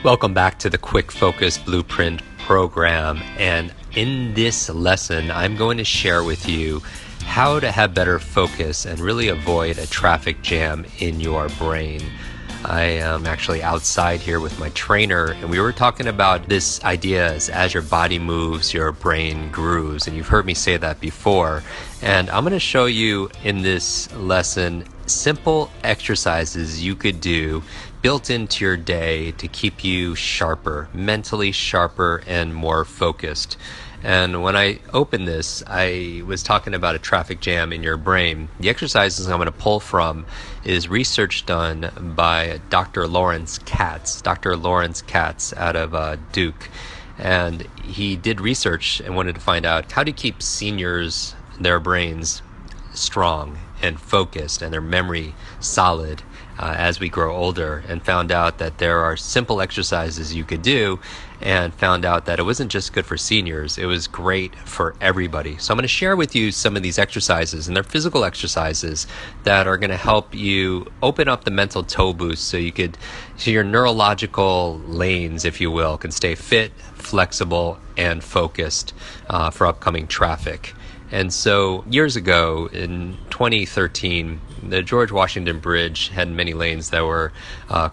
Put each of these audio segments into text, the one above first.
Welcome back to the Quick Focus Blueprint program. And in this lesson, I'm going to share with you how to have better focus and really avoid a traffic jam in your brain. I am actually outside here with my trainer, and we were talking about this idea as your body moves, your brain grooves. And you've heard me say that before. And I'm going to show you in this lesson simple exercises you could do built into your day to keep you sharper, mentally sharper and more focused. And when I opened this, I was talking about a traffic jam in your brain. The exercises I'm going to pull from is research done by Dr. Lawrence Katz. Dr. Lawrence Katz out of Duke. And he did research and wanted to find out how to keep seniors, their brains strong and focused and their memory solid as we grow older, and found out that there are simple exercises you could do, and found out that it wasn't just good for seniors, it was great for everybody. So I'm going to share with you some of these exercises, and they're physical exercises that are going to help you open up the mental toe boost so your neurological lanes, if you will, can stay fit, flexible, and focused for upcoming traffic. And so years ago, in 2013, the George Washington Bridge had many lanes that were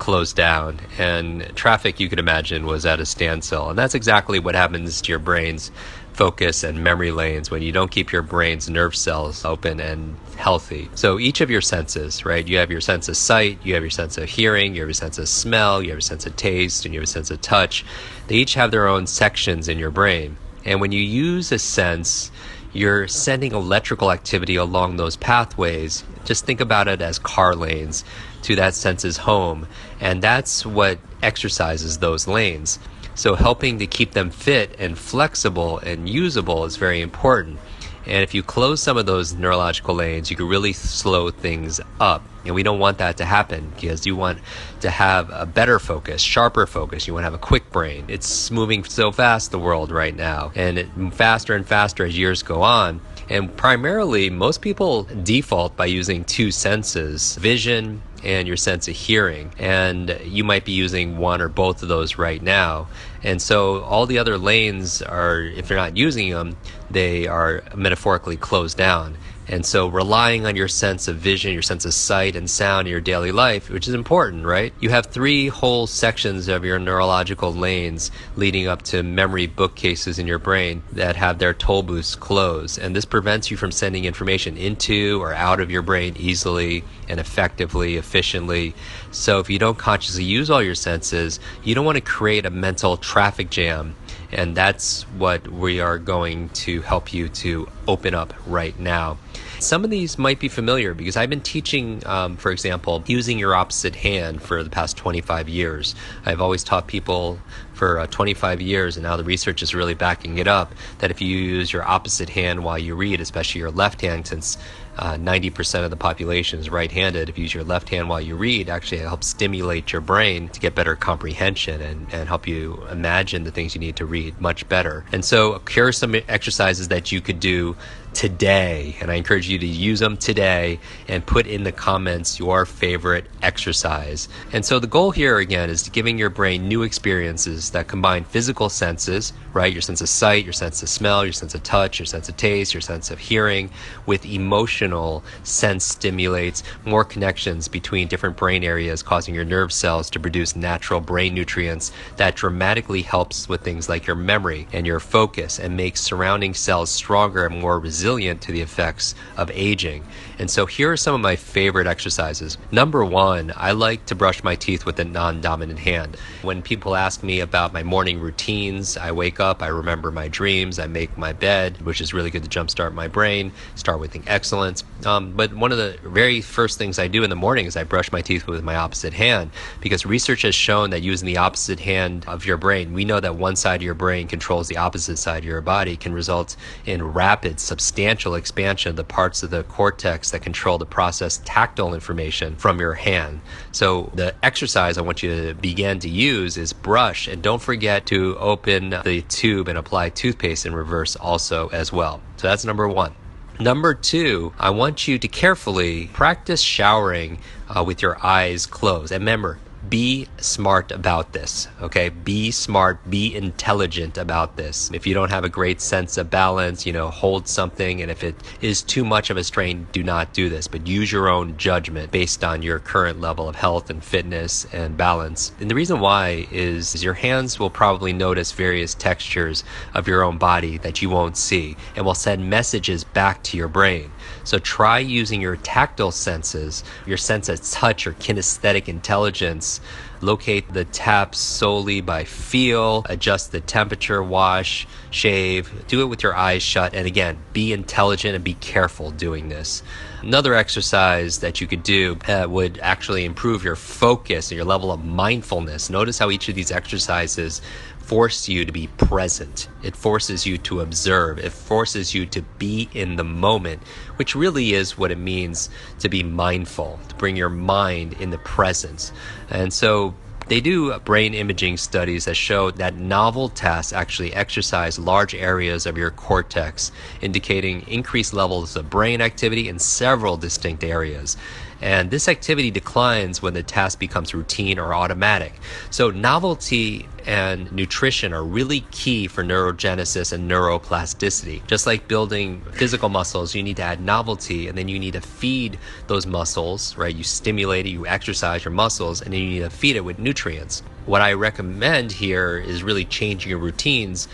closed down, and traffic, you could imagine, was at a standstill. And that's exactly what happens to your brain's focus and memory lanes when you don't keep your brain's nerve cells open and healthy. So each of your senses, right? You have your sense of sight, you have your sense of hearing, you have your sense of smell, you have your sense of taste, and you have a sense of touch. They each have their own sections in your brain. And when you use a sense, you're sending electrical activity along those pathways. Just think about it as car lanes to that sense's home. And that's what exercises those lanes. So helping to keep them fit and flexible and usable is very important. And if you close some of those neurological lanes, you can really slow things up. And we don't want that to happen, because you want to have a better focus, sharper focus. You want to have a quick brain. It's moving so fast, the world right now, and faster and faster as years go on. And primarily, most people default by using two senses, vision and your sense of hearing. And you might be using one or both of those right now. And so all the other lanes are, if you're not using them, they are metaphorically closed down. And so relying on your sense of vision, your sense of sight and sound in your daily life, which is important, right? You have three whole sections of your neurological lanes leading up to memory bookcases in your brain that have their toll booths closed. And this prevents you from sending information into or out of your brain easily and effectively, efficiently. So if you don't consciously use all your senses, you don't want to create a mental traffic jam. And that's what we are going to help you to open up right now. Some of these might be familiar because I've been teaching, for example, using your opposite hand for the past 25 years. I've always taught people for 25 years, and now the research is really backing it up, that if you use your opposite hand while you read, especially your left hand, since 90% of the population is right-handed, if you use your left hand while you read, actually it helps stimulate your brain to get better comprehension and help you imagine the things you need to read much better. And so here are some exercises that you could do today, and I encourage you to use them today and put in the comments your favorite exercise. And so the goal here again is giving your brain new experiences that combine physical senses, right? Your sense of sight, your sense of smell, your sense of touch, your sense of taste, your sense of hearing, with emotional sense stimulates more connections between different brain areas, causing your nerve cells to produce natural brain nutrients that dramatically helps with things like your memory and your focus, and makes surrounding cells stronger and more resilient to the effects of aging. And so here are some of my favorite exercises. Number one, I like to brush my teeth with a non-dominant hand. When people ask me about my morning routines, I wake up, I remember my dreams, I make my bed, which is really good to jumpstart my brain, start with excellence. But one of the very first things I do in the morning is I brush my teeth with my opposite hand, because research has shown that using the opposite hand of your brain, we know that one side of your brain controls the opposite side of your body, can result in rapid, substantial expansion of the parts of the cortex that control the process tactile information from your hand. So the exercise I want you to begin to use is brush, and don't forget to open the tube and apply toothpaste in reverse also as well. So that's number one. Number two, I want you to carefully practice showering with your eyes closed. And remember, be smart about this, okay? Be smart, be intelligent about this. If you don't have a great sense of balance, hold something, and if it is too much of a strain, do not do this, but use your own judgment based on your current level of health and fitness and balance. And the reason why is your hands will probably notice various textures of your own body that you won't see and will send messages back to your brain. So try using your tactile senses, your sense of touch or kinesthetic intelligence. Locate the taps solely by feel, adjust the temperature, wash, shave, do it with your eyes shut, and again, be intelligent and be careful doing this. Another exercise that you could do would actually improve your focus and your level of mindfulness. Notice how each of these exercises force you to be present. It forces you to observe. It forces you to be in the moment, which really is what it means to be mindful, to bring your mind in the present. And so they do brain imaging studies that show that novel tasks actually exercise large areas of your cortex, indicating increased levels of brain activity in several distinct areas. And this activity declines when the task becomes routine or automatic. So novelty and nutrition are really key for neurogenesis and neuroplasticity. Just like building physical muscles, you need to add novelty, and then you need to feed those muscles, right? You stimulate it, you exercise your muscles, and then you need to feed it with nutrients. What I recommend here is really changing your routines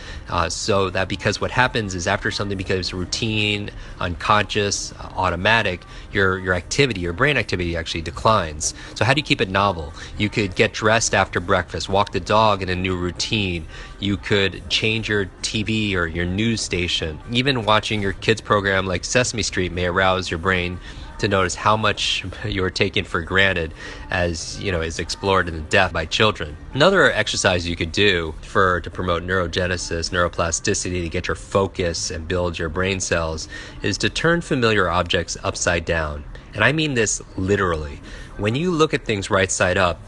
so that, because what happens is after something becomes routine, unconscious, automatic, your activity, your brain activity actually declines. So how do you keep it novel? You could get dressed after breakfast, walk the dog in a new routine. You could change your TV or your news station. Even watching your kids program like Sesame Street may arouse your brain to notice how much you're taking for granted, as is explored in depth by children. Another exercise you could do to promote neurogenesis, neuroplasticity, to get your focus and build your brain cells, is to turn familiar objects upside down. And I mean this literally. When you look at things right side up,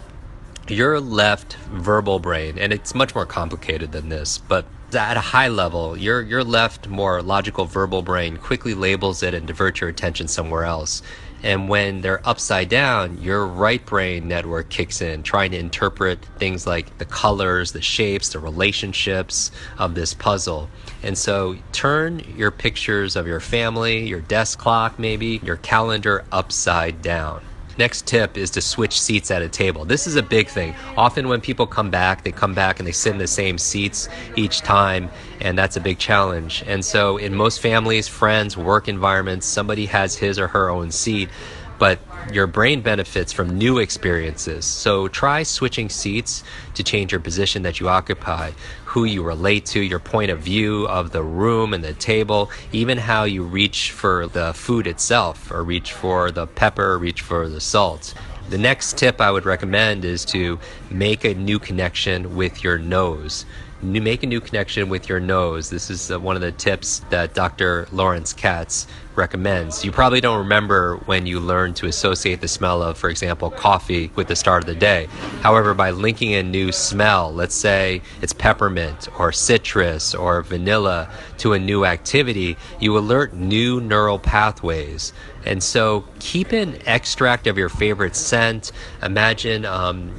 your left verbal brain, and it's much more complicated than this, but at a high level, your left, more logical verbal brain quickly labels it and diverts your attention somewhere else. And when they're upside down, your right brain network kicks in, trying to interpret things like the colors, the shapes, the relationships of this puzzle. And so turn your pictures of your family, your desk clock maybe, your calendar upside down. Next tip is to switch seats at a table. This is a big thing. Often when people come back, and they sit in the same seats each time, and that's a big challenge. And so in most families, friends, work environments, somebody has his or her own seat, but your brain benefits from new experiences. So try switching seats to change your position that you occupy, who you relate to, your point of view of the room and the table, even how you reach for the food itself, or reach for the pepper, reach for the salt. The next tip I would recommend is to make a new connection with your nose. Make a new connection with your nose. This is one of the tips that Dr. Lawrence Katz recommends. You probably don't remember when you learned to associate the smell of, for example, coffee with the start of the day. However, by linking a new smell, let's say it's peppermint or citrus or vanilla, to a new activity, you alert new neural pathways. And so keep an extract of your favorite scent. Imagine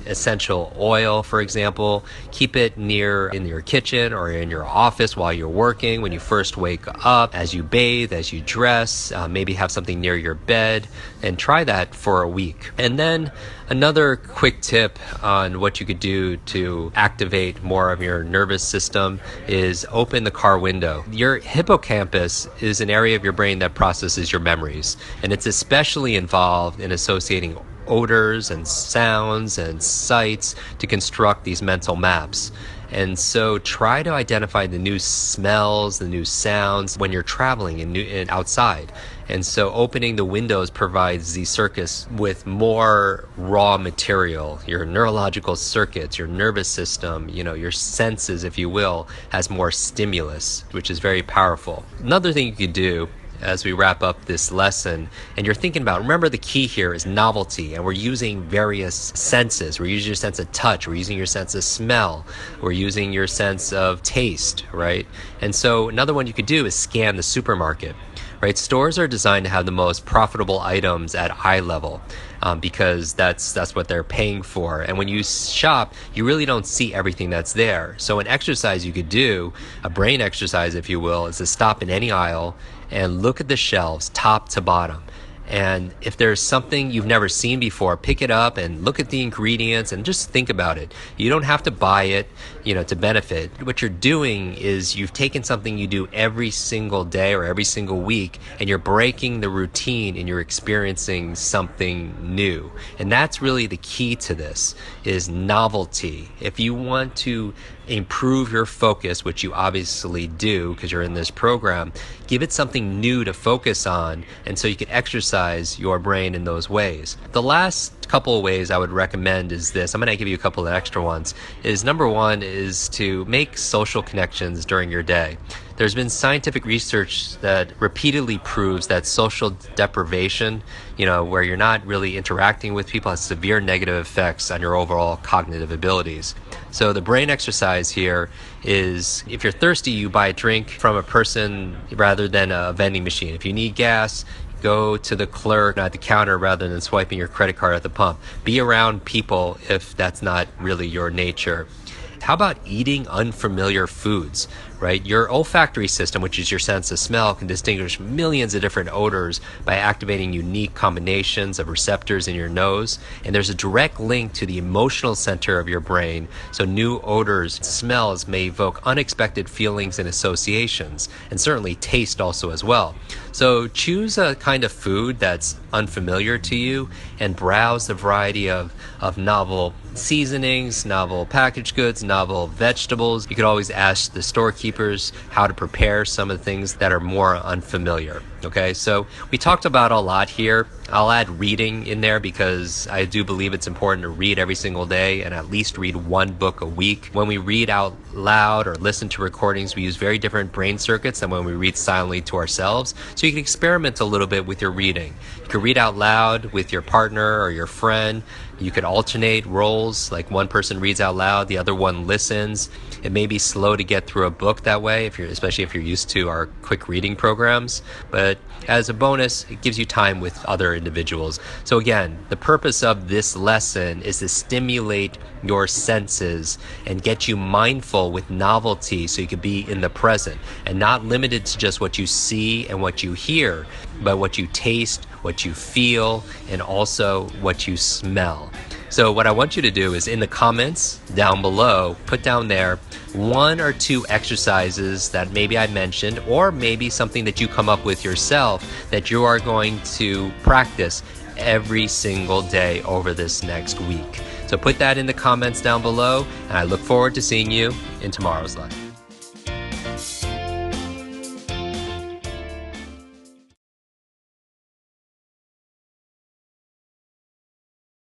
essential oil, for example. Keep it in your kitchen or in your office while you're working, when you first wake up, as you bathe, as you dress. Maybe have something near your bed, and try that for a week. And then another quick tip on what you could do to activate more of your nervous system is open the car window. Your hippocampus is an area of your brain that processes your memories, and it's especially involved in associating odors and sounds and sights to construct these mental maps. And so try to identify the new smells, the new sounds when you're traveling and outside. And so opening the windows provides the circuits with more raw material. Your neurological circuits, your nervous system, your senses, if you will, has more stimulus, which is very powerful. Another thing you could do as we wrap up this lesson, and you're thinking about, remember the key here is novelty, and we're using various senses. We're using your sense of touch, we're using your sense of smell, we're using your sense of taste, right? And so another one you could do is scan the supermarket, right? Stores are designed to have the most profitable items at eye level. because that's what they're paying for. And when you shop, you really don't see everything that's there. So an exercise you could do, a brain exercise if you will, is to stop in any aisle and look at the shelves top to bottom. And if there's something you've never seen before, pick it up and look at the ingredients and just think about it. You don't have to buy it, to benefit. What you're doing is you've taken something you do every single day or every single week, and you're breaking the routine and you're experiencing something new. And that's really the key to this, is novelty. If you want to improve your focus, which you obviously do because you're in this program, give it something new to focus on, and so you can exercise your brain in those ways. The last couple of ways I would recommend is this. I'm going to give you a couple of extra ones. Is number one is to make social connections during your day. There's been scientific research that repeatedly proves that social deprivation, where you're not really interacting with people, has severe negative effects on your overall cognitive abilities. So the brain exercise here is, if you're thirsty, you buy a drink from a person rather than a vending machine. If you need gas, go to the clerk at the counter rather than swiping your credit card at the pump. Be around people if that's not really your nature. How about eating unfamiliar foods, right? Your olfactory system, which is your sense of smell, can distinguish millions of different odors by activating unique combinations of receptors in your nose. And there's a direct link to the emotional center of your brain. So new odors, smells may evoke unexpected feelings and associations, and certainly taste also as well. So choose a kind of food that's unfamiliar to you and browse the variety of novel seasonings, novel packaged goods, novel vegetables. You could always ask the storekeepers how to prepare some of the things that are more unfamiliar. Okay, so we talked about a lot here. I'll add reading in there because I do believe it's important to read every single day and at least read one book a week. When we read out loud or listen to recordings, we use very different brain circuits than when we read silently to ourselves. So you can experiment a little bit with your reading. You can read out loud with your partner or your friend. You could alternate roles, like one person reads out loud, the other one listens. It may be slow to get through a book that way, especially if you're used to our quick reading programs. But as a bonus, it gives you time with other individuals. So again, the purpose of this lesson is to stimulate your senses and get you mindful with novelty so you can be in the present and not limited to just what you see and what you hear, but what you taste, what you feel, and also what you smell. So what I want you to do is in the comments down below, put down there one or two exercises that maybe I mentioned, or maybe something that you come up with yourself that you are going to practice every single day over this next week. So put that in the comments down below, and I look forward to seeing you in tomorrow's lesson.